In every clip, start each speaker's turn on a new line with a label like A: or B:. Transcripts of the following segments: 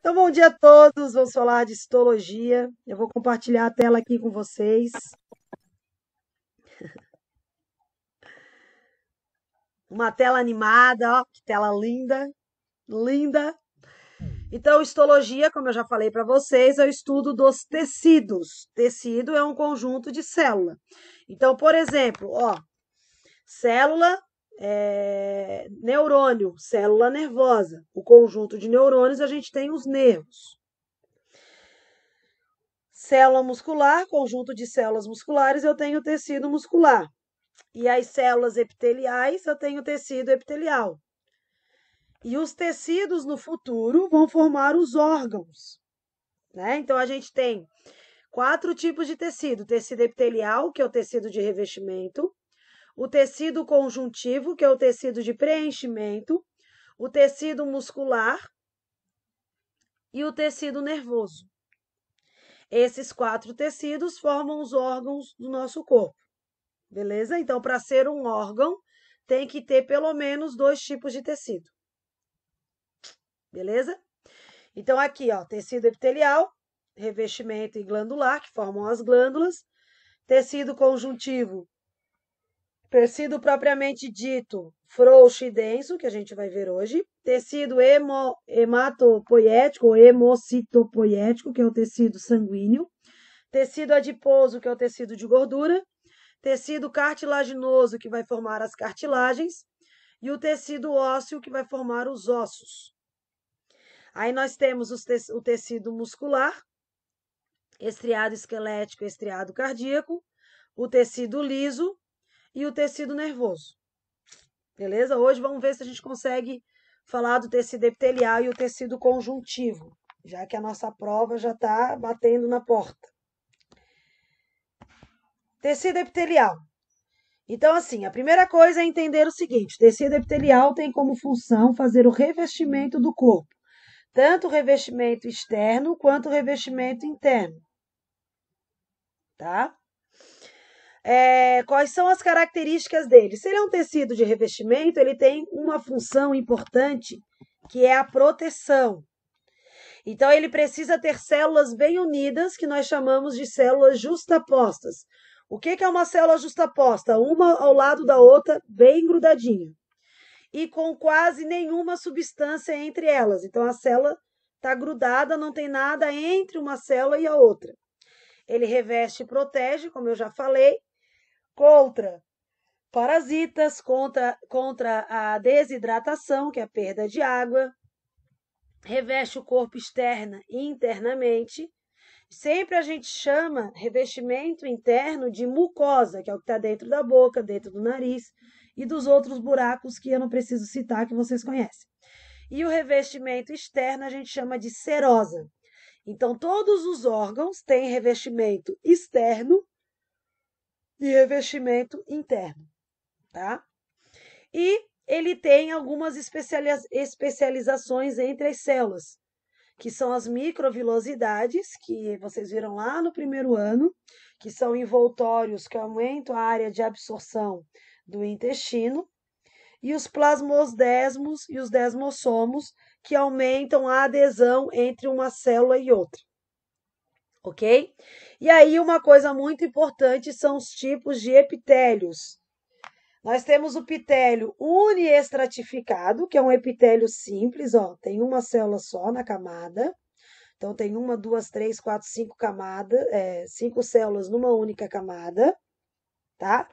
A: Então, bom dia a todos. Vamos falar de histologia. Eu vou compartilhar a tela aqui com vocês. Uma tela animada, ó, que tela linda, linda. Então, histologia, como eu já falei para vocês, é o estudo dos tecidos. Tecido é um conjunto de célula. Então, por exemplo, ó, célula, neurônio, célula nervosa. O conjunto de neurônios, a gente tem os nervos. Célula muscular, conjunto de células musculares, eu tenho tecido muscular. E as células epiteliais, eu tenho tecido epitelial. E os tecidos no futuro vão formar os órgãos, né? Então a gente tem 4 tipos de tecido: tecido epitelial, que é o tecido de revestimento, o tecido conjuntivo, que é o tecido de preenchimento, o tecido muscular e o tecido nervoso. Esses 4 tecidos formam os órgãos do nosso corpo. Beleza? Então, para ser um órgão, tem que ter pelo menos 2 tipos de tecido. Beleza? Então, aqui, ó, tecido epitelial, revestimento e glandular, que formam as glândulas. Tecido conjuntivo, tecido propriamente dito, frouxo e denso, que a gente vai ver hoje. Tecido hematopoiético ou hemocitopoiético, que é o tecido sanguíneo. Tecido adiposo, que é o tecido de gordura. Tecido cartilaginoso, que vai formar as cartilagens, e o tecido ósseo, que vai formar os ossos. Aí nós temos o tecido muscular, estriado esquelético, estriado cardíaco, o tecido liso e o tecido nervoso. Beleza? Hoje vamos ver se a gente consegue falar do tecido epitelial e o tecido conjuntivo, já que a nossa prova já está batendo na porta. Tecido epitelial. Então, assim, a primeira coisa é entender o seguinte: o tecido epitelial tem como função fazer o revestimento do corpo, tanto o revestimento externo quanto o revestimento interno. Tá? Quais são as características dele? Se ele é um tecido de revestimento, ele tem uma função importante, que é a proteção. Então, ele precisa ter células bem unidas, que nós chamamos de células justapostas. O que é uma célula justaposta? Uma ao lado da outra, bem grudadinha. E com quase nenhuma substância entre elas. Então, a célula está grudada, não tem nada entre uma célula e a outra. Ele reveste e protege, como eu já falei, contra parasitas, contra a desidratação, que é a perda de água. Reveste o corpo externa e internamente. Sempre a gente chama revestimento interno de mucosa, que é o que está dentro da boca, dentro do nariz e dos outros buracos que eu não preciso citar, que vocês conhecem. E o revestimento externo a gente chama de serosa. Então, todos os órgãos têm revestimento externo e revestimento interno, tá? E ele tem algumas especializações entre as células, que são as microvilosidades, que vocês viram lá no primeiro ano, que são envoltórios que aumentam a área de absorção do intestino, e os plasmodesmos e os desmossomos, que aumentam a adesão entre uma célula e outra. Ok? E aí, uma coisa muito importante são os tipos de epitélios. Nós temos o epitélio uniestratificado, que é um epitélio simples, ó, tem uma célula só na camada. Então, tem 1, 2, 3, 4, 5 camadas, 5 células numa única camada, tá?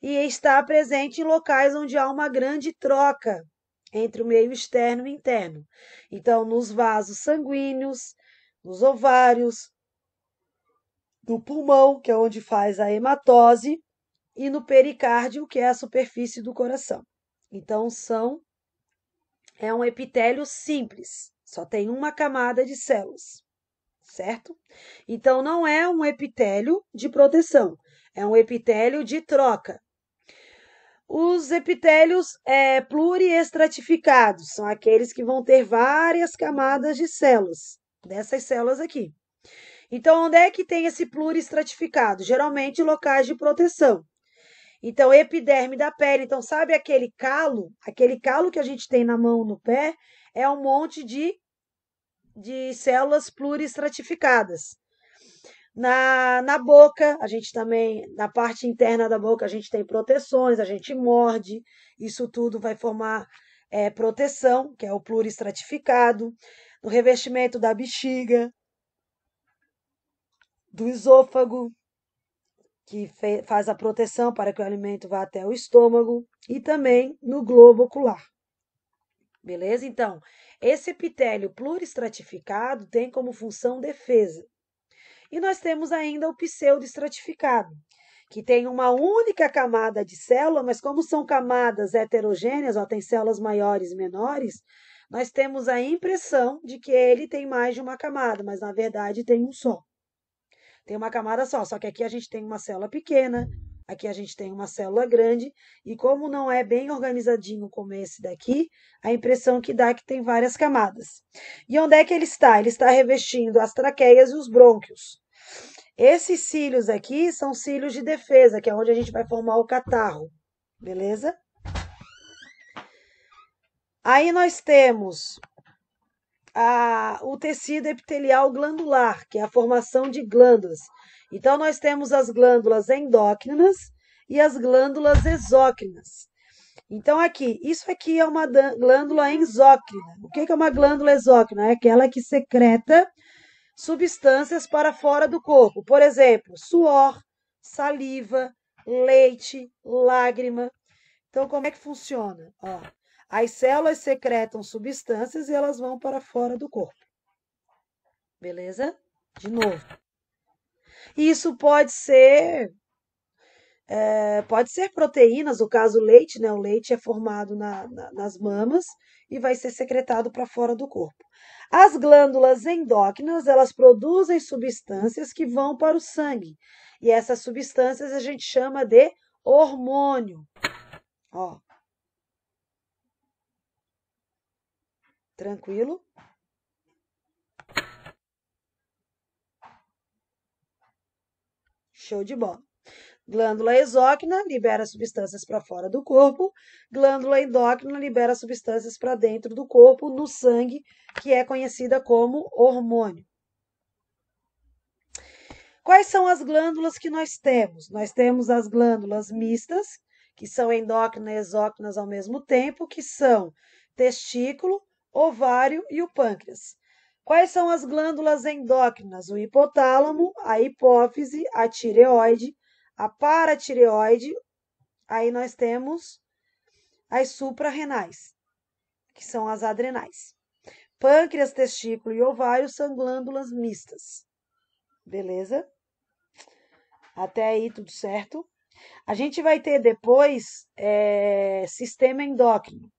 A: E está presente em locais onde há uma grande troca entre o meio externo e interno. Então, nos vasos sanguíneos, nos ovários, no pulmão, que é onde faz a hematose, e no pericárdio, que é a superfície do coração. Então, é um epitélio simples, só tem uma camada de células, certo? Então, não é um epitélio de proteção, é um epitélio de troca. Os epitélios pluriestratificados são aqueles que vão ter várias camadas de células, dessas células aqui. Então, onde é que tem esse pluriestratificado? Geralmente, locais de proteção. Então, epiderme da pele. Então, sabe aquele calo? Aquele calo que a gente tem na mão, no pé, é um monte de de células pluriestratificadas. Na boca, a gente também, na parte interna da boca, a gente tem proteções, a gente morde, isso tudo vai formar proteção, que é o pluriestratificado. No revestimento da bexiga, do esôfago, que faz a proteção para que o alimento vá até o estômago, e também no globo ocular. Beleza? Então, esse epitélio pluriestratificado tem como função defesa. E nós temos ainda o pseudoestratificado, que tem uma única camada de célula, mas como são camadas heterogêneas, ó, tem células maiores e menores, nós temos a impressão de que ele tem mais de uma camada, mas na verdade tem um só. Tem uma camada só que aqui a gente tem uma célula pequena, aqui a gente tem uma célula grande, e como não é bem organizadinho como esse daqui, a impressão que dá é que tem várias camadas. E onde é que ele está? Ele está revestindo as traqueias e os brônquios. Esses cílios aqui são cílios de defesa, que é onde a gente vai formar o catarro, beleza? Aí nós temos o tecido epitelial glandular, que é a formação de glândulas. Então, nós temos as glândulas endócrinas e as glândulas exócrinas. Então, isso aqui é uma glândula exócrina. O que é uma glândula exócrina? É aquela que secreta substâncias para fora do corpo. Por exemplo, suor, saliva, leite, lágrima. Então, como é que funciona? Ó, as células secretam substâncias e elas vão para fora do corpo. Beleza? De novo. Isso pode ser proteínas, no caso leite, né? O leite é formado nas mamas e vai ser secretado para fora do corpo. As glândulas endócrinas, elas produzem substâncias que vão para o sangue. E essas substâncias a gente chama de hormônio. Ó. Tranquilo? Show de bola. Glândula exócrina libera substâncias para fora do corpo, glândula endócrina libera substâncias para dentro do corpo, no sangue, que é conhecida como hormônio. Quais são as glândulas que nós temos? Nós temos as glândulas mistas, que são endócrinas e exócrinas ao mesmo tempo, que são testículo, ovário e o pâncreas. Quais são as glândulas endócrinas? O hipotálamo, a hipófise, a tireoide, a paratireoide, aí nós temos as suprarrenais, que são as adrenais. Pâncreas, testículo e ovário são glândulas mistas. Beleza? Até aí tudo certo? A gente vai ter depois sistema endócrino.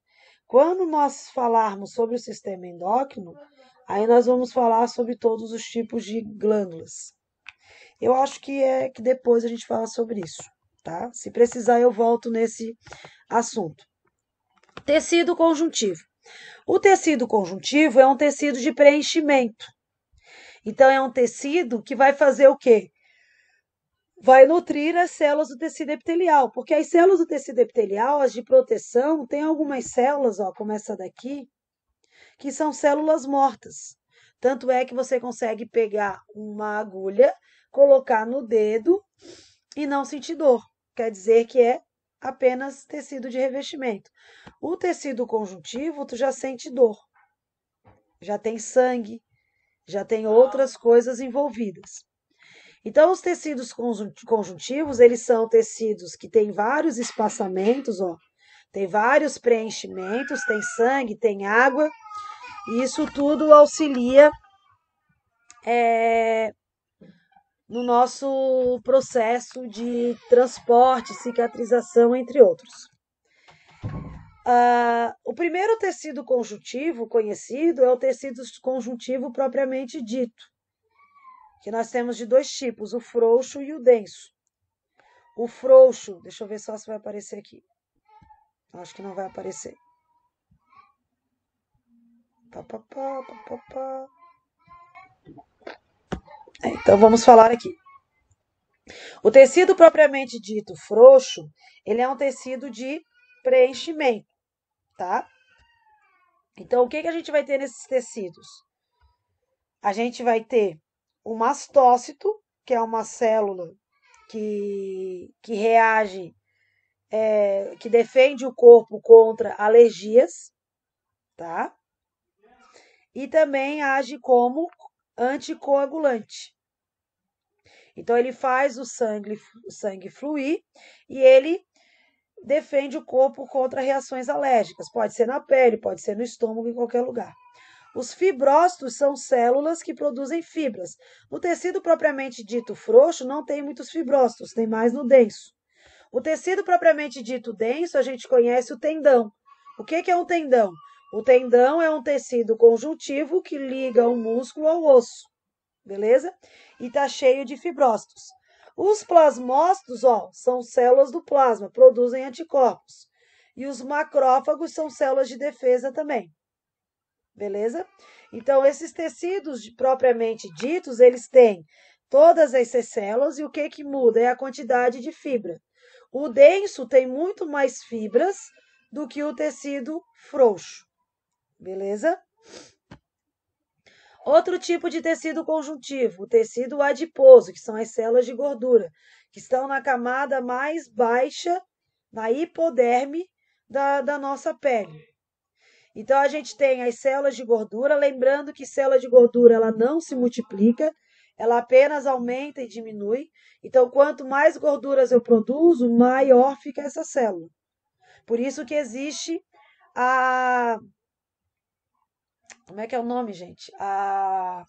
A: Quando nós falarmos sobre o sistema endócrino, aí nós vamos falar sobre todos os tipos de glândulas. Eu acho que depois a gente fala sobre isso, tá? Se precisar, eu volto nesse assunto. Tecido conjuntivo. O tecido conjuntivo é um tecido de preenchimento. Então, é um tecido que vai fazer o quê? Vai nutrir as células do tecido epitelial, porque as células do tecido epitelial, as de proteção, tem algumas células, ó, como essa daqui, que são células mortas. Tanto é que você consegue pegar uma agulha, colocar no dedo e não sentir dor. Quer dizer que é apenas tecido de revestimento. O tecido conjuntivo, tu já sente dor. Já tem sangue, já tem outras coisas envolvidas. Então, os tecidos conjuntivos, eles são tecidos que têm vários espaçamentos, ó. Tem vários preenchimentos, tem sangue, tem água. E isso tudo auxilia no nosso processo de transporte, cicatrização, entre outros. O primeiro tecido conjuntivo conhecido é o tecido conjuntivo propriamente dito, que nós temos de dois tipos, o frouxo e o denso. O frouxo, deixa eu ver só se vai aparecer aqui. Acho que não vai aparecer. Então, vamos falar aqui. O tecido propriamente dito frouxo, ele é um tecido de preenchimento, tá? Então, o que a gente vai ter nesses tecidos? a gente vai ter o mastócito, que é uma célula que reage, que defende o corpo contra alergias, tá? E também age como anticoagulante. Então, ele faz o sangue fluir e ele defende o corpo contra reações alérgicas. Pode ser na pele, pode ser no estômago, em qualquer lugar. Os fibrócitos são células que produzem fibras. No tecido propriamente dito frouxo, não tem muitos fibrócitos, tem mais no denso. O tecido propriamente dito denso, a gente conhece o tendão. O que é um tendão? O tendão é um tecido conjuntivo que liga o músculo ao osso, beleza? E está cheio de fibrócitos. Os plasmócitos, são células do plasma, produzem anticorpos. E os macrófagos são células de defesa também. Beleza? Então, esses tecidos propriamente ditos, eles têm todas essas células e o que muda é a quantidade de fibra. O denso tem muito mais fibras do que o tecido frouxo. Beleza? Outro tipo de tecido conjuntivo, o tecido adiposo, que são as células de gordura, que estão na camada mais baixa, na hipoderme da nossa pele. Então, a gente tem as células de gordura, lembrando que célula de gordura ela não se multiplica, ela apenas aumenta e diminui. Então, quanto mais gorduras eu produzo, maior fica essa célula. Por isso que existe a... Como é que é o nome, gente? A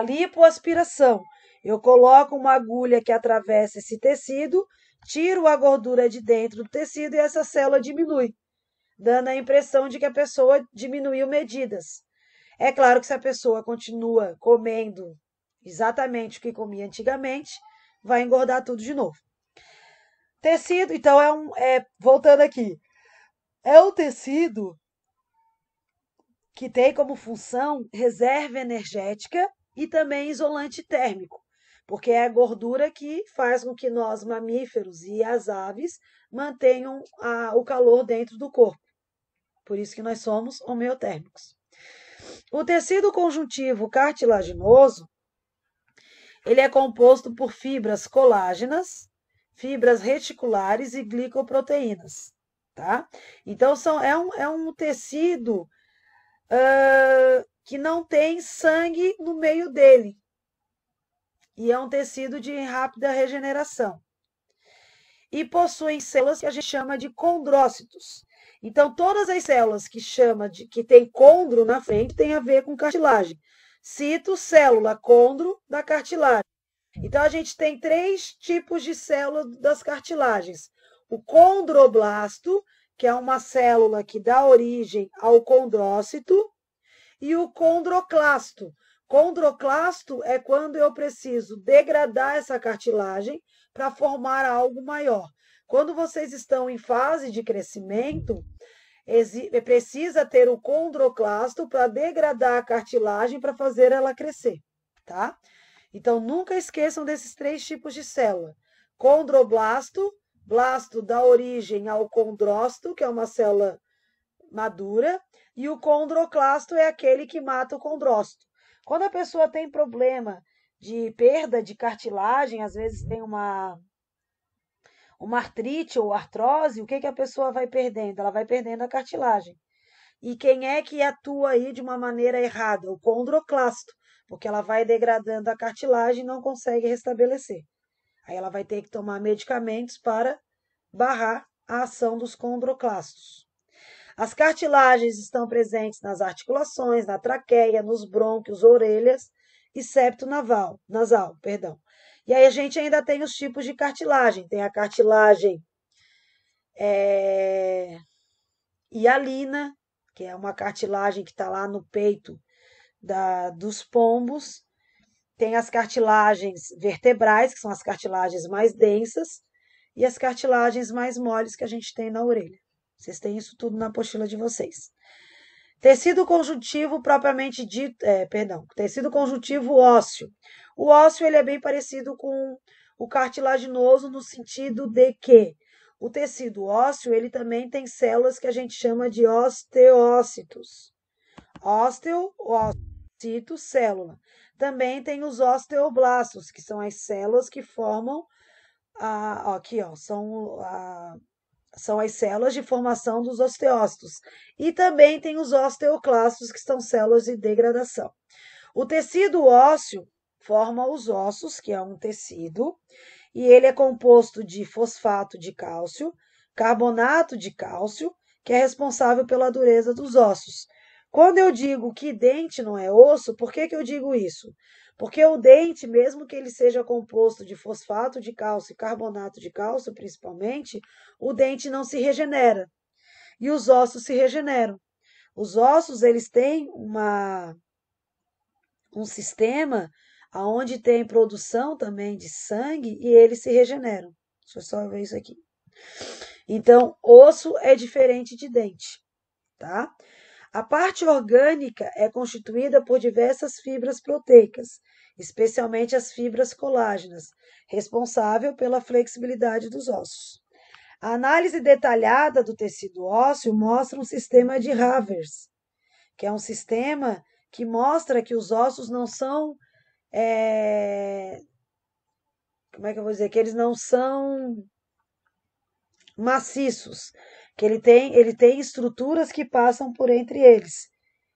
A: lipoaspiração. Eu coloco uma agulha que atravessa esse tecido, tiro a gordura de dentro do tecido e essa célula diminui, dando a impressão de que a pessoa diminuiu medidas. É claro que se a pessoa continua comendo exatamente o que comia antigamente, vai engordar tudo de novo. Tecido, então, voltando aqui, é um tecido que tem como função reserva energética e também isolante térmico, porque é a gordura que faz com que nós, mamíferos e as aves, mantenham o calor dentro do corpo. Por isso que nós somos homeotérmicos. O tecido conjuntivo cartilaginoso, ele é composto por fibras colágenas, fibras reticulares e glicoproteínas, tá? Então, é um tecido que não tem sangue no meio dele. E é um tecido de rápida regeneração. E possuem células que a gente chama de condrócitos. Então, todas as células que tem condro na frente tem a ver com cartilagem. Cito célula condro da cartilagem. Então, a gente tem 3 tipos de células das cartilagens. O condroblasto, que é uma célula que dá origem ao condrócito, e o condroclasto. Condroclasto é quando eu preciso degradar essa cartilagem para formar algo maior. Quando vocês estão em fase de crescimento, precisa ter o condroclasto para degradar a cartilagem para fazer ela crescer, tá? Então, nunca esqueçam desses 3 tipos de célula. Condroblasto, blasto dá origem ao condrócito, que é uma célula madura, e o condroclasto é aquele que mata o condrócito. Quando a pessoa tem problema de perda de cartilagem, às vezes tem uma artrite ou artrose, o que a pessoa vai perdendo? Ela vai perdendo a cartilagem. E quem é que atua aí de uma maneira errada? O condroclasto, porque ela vai degradando a cartilagem e não consegue restabelecer. Aí ela vai ter que tomar medicamentos para barrar a ação dos condroclastos. As cartilagens estão presentes nas articulações, na traqueia, nos brônquios, orelhas e septo nasal. E aí a gente ainda tem os tipos de cartilagem. Tem a cartilagem hialina, que é uma cartilagem que está lá no peito dos pombos. Tem as cartilagens vertebrais, que são as cartilagens mais densas, e as cartilagens mais moles que a gente tem na orelha. Vocês têm isso tudo na apostila de vocês. Tecido conjuntivo propriamente dito, tecido conjuntivo ósseo. O ósseo ele é bem parecido com o cartilaginoso no sentido de que o tecido ósseo ele também tem células que a gente chama de osteócitos. citocélula. Também tem os osteoblastos, que são as células que formam aqui, ó, são as células de formação dos osteócitos. E também tem os osteoclastos, que são células de degradação. O tecido ósseo forma os ossos, que é um tecido, e ele é composto de fosfato de cálcio, carbonato de cálcio, que é responsável pela dureza dos ossos. Quando eu digo que dente não é osso, por que eu digo isso? Porque o dente, mesmo que ele seja composto de fosfato de cálcio e carbonato de cálcio, principalmente, o dente não se regenera. E os ossos se regeneram. Os ossos, eles têm um sistema onde tem produção também de sangue e eles se regeneram. Deixa eu só ver isso aqui. Então, osso é diferente de dente, tá? A parte orgânica é constituída por diversas fibras proteicas, especialmente as fibras colágenas, responsável pela flexibilidade dos ossos. A análise detalhada do tecido ósseo mostra um sistema de Havers, que é um sistema que mostra que os ossos não são, como é que eu vou dizer? Que eles não são maciços, que ele tem estruturas que passam por entre eles,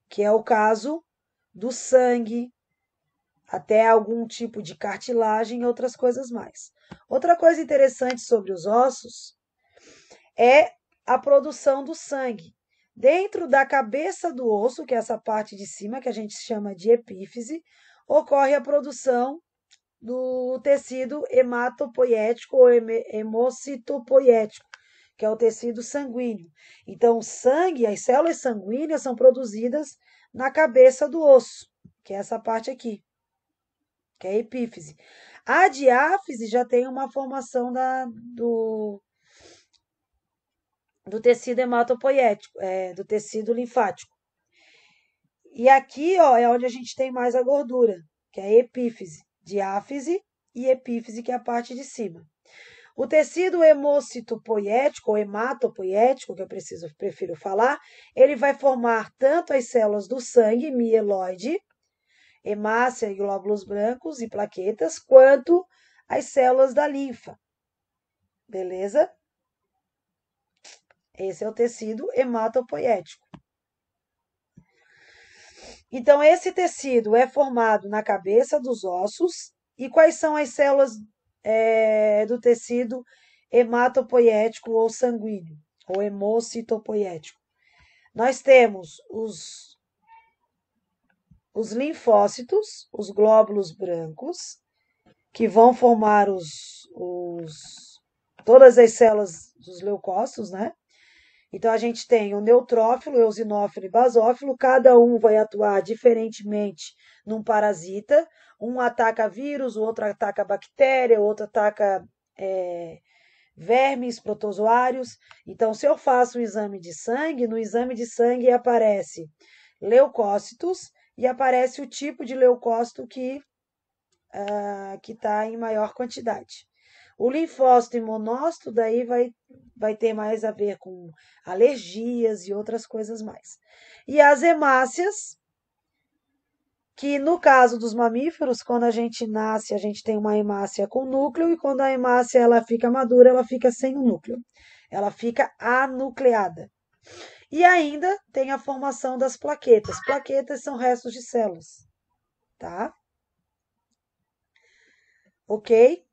A: que é o caso do sangue, até algum tipo de cartilagem e outras coisas mais. Outra coisa interessante sobre os ossos é a produção do sangue. Dentro da cabeça do osso, que é essa parte de cima, que a gente chama de epífise, ocorre a produção do tecido hematopoético ou hemocitopoético, que é o tecido sanguíneo. Então, o sangue, as células sanguíneas são produzidas na cabeça do osso, que é essa parte aqui, que é a epífise. A diáfise já tem uma formação do tecido hematopoético, do tecido linfático. E aqui, ó, é onde a gente tem mais a gordura, que é a epífise, diáfise e epífise, que é a parte de cima. O tecido hemocitopoético ou hematopoético, que eu prefiro falar, ele vai formar tanto as células do sangue, mieloide, hemácia e glóbulos brancos e plaquetas, quanto as células da linfa. Beleza? Esse é o tecido hematopoético. Então, esse tecido é formado na cabeça dos ossos. E quais são as células do tecido hematopoético ou sanguíneo, ou hemocitopoético? Nós temos os linfócitos, os glóbulos brancos, que vão formar todas as células dos leucócitos, né? Então, a gente tem o neutrófilo, eosinófilo e basófilo, cada um vai atuar diferentemente num parasita. Um ataca vírus, o outro ataca bactéria, o outro ataca vermes, protozoários. Então, se eu faço um exame de sangue, no exame de sangue aparece leucócitos e aparece o tipo de leucócito que está em maior quantidade. O linfócito e monócito daí vai ter mais a ver com alergias e outras coisas mais. E as hemácias, que no caso dos mamíferos, quando a gente nasce, a gente tem uma hemácia com núcleo, e quando a hemácia ela fica madura, ela fica sem o núcleo. Ela fica anucleada. E ainda tem a formação das plaquetas. Plaquetas são restos de células, tá? Ok?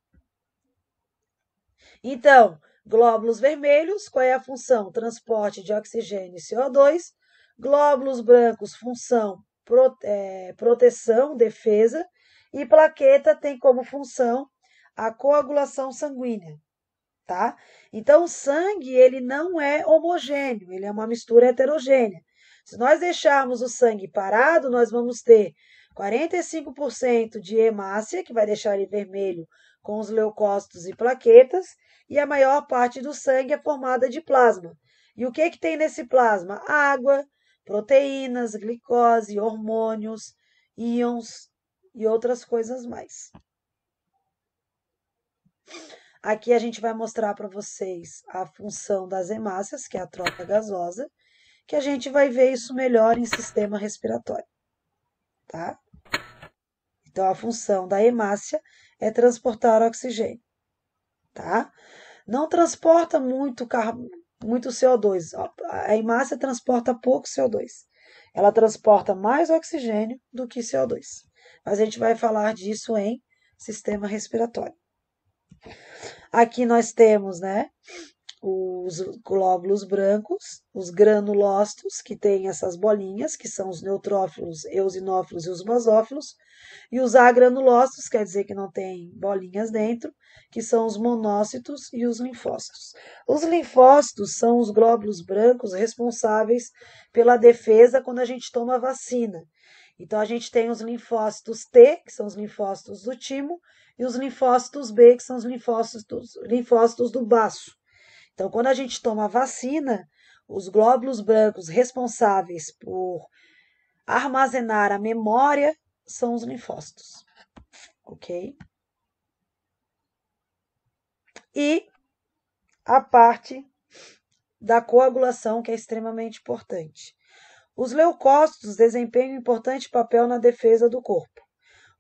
A: Então, glóbulos vermelhos, qual é a função? Transporte de oxigênio e CO2. Glóbulos brancos, função proteção, defesa. E plaqueta tem como função a coagulação sanguínea, tá? Então, o sangue, ele não é homogêneo, ele é uma mistura heterogênea. Se nós deixarmos o sangue parado, nós vamos ter 45% de hemácia, que vai deixar ele vermelho com os leucócitos e plaquetas, e a maior parte do sangue é formada de plasma. E o que tem nesse plasma? Água, proteínas, glicose, hormônios, íons e outras coisas mais. Aqui a gente vai mostrar para vocês a função das hemácias, que é a troca gasosa, que a gente vai ver isso melhor em sistema respiratório. tá? Então, a função da hemácia é transportar oxigênio, tá? Não transporta muito CO2. A hemácia transporta pouco CO2. Ela transporta mais oxigênio do que CO2. Mas a gente vai falar disso em sistema respiratório. Aqui nós temos, né, os glóbulos brancos, os granulócitos, que tem essas bolinhas, que são os neutrófilos, eosinófilos e os basófilos, e os agranulócitos, quer dizer que não tem bolinhas dentro, que são os monócitos e os linfócitos. Os linfócitos são os glóbulos brancos responsáveis pela defesa quando a gente toma vacina. Então, a gente tem os linfócitos T, que são os linfócitos do timo, e os linfócitos B, que são os linfócitos do baço. Então, quando a gente toma vacina, os glóbulos brancos responsáveis por armazenar a memória são os linfócitos, ok? E a parte da coagulação, que é extremamente importante. Os leucócitos desempenham um importante papel na defesa do corpo.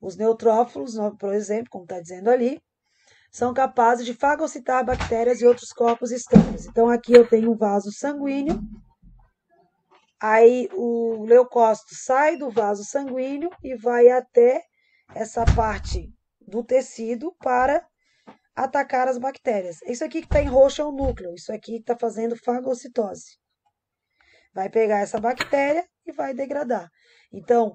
A: Os neutrófilos, por exemplo, como está dizendo ali, são capazes de fagocitar bactérias e outros corpos estranhos. Então, aqui eu tenho um vaso sanguíneo, aí o leucócito sai do vaso sanguíneo e vai até essa parte do tecido para atacar as bactérias. Isso aqui que está em roxo é o núcleo, isso aqui está fazendo fagocitose. Vai pegar essa bactéria e vai degradar. Então,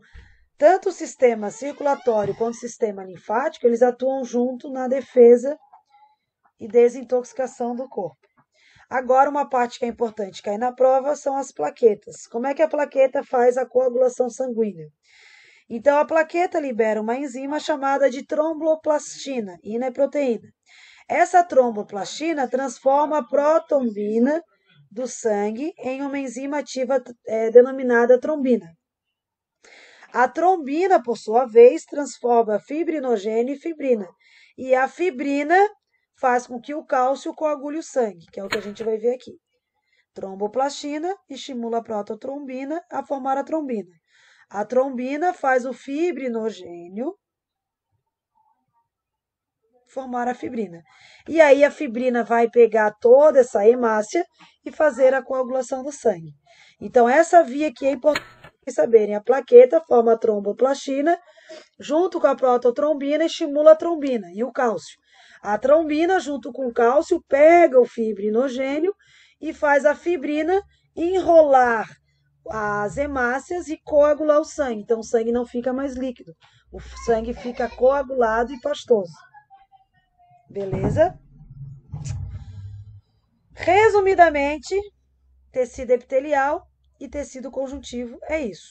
A: tanto o sistema circulatório quanto o sistema linfático, eles atuam junto na defesa e desintoxicação do corpo. Agora, uma parte que é importante cair na prova são as plaquetas. Como é que a plaqueta faz a coagulação sanguínea? Então, a plaqueta libera uma enzima chamada de tromboplastina, e não é proteína. Essa tromboplastina transforma a protombina do sangue em uma enzima ativa denominada trombina. A trombina, por sua vez, transforma fibrinogênio em fibrina. E a fibrina faz com que o cálcio coagule o sangue, que é o que a gente vai ver aqui. Tromboplastina estimula a prototrombina a formar a trombina. A trombina faz o fibrinogênio formar a fibrina. E aí a fibrina vai pegar toda essa hemácia e fazer a coagulação do sangue. Então, essa via aqui é importante saberem. A plaqueta forma a tromboplastina, junto com a prototrombina, estimula a trombina e o cálcio. A trombina, junto com o cálcio, pega o fibrinogênio e faz a fibrina enrolar as hemácias e coagular o sangue. Então, o sangue não fica mais líquido. O sangue fica coagulado e pastoso. Beleza? Resumidamente, tecido epitelial e tecido conjuntivo é isso.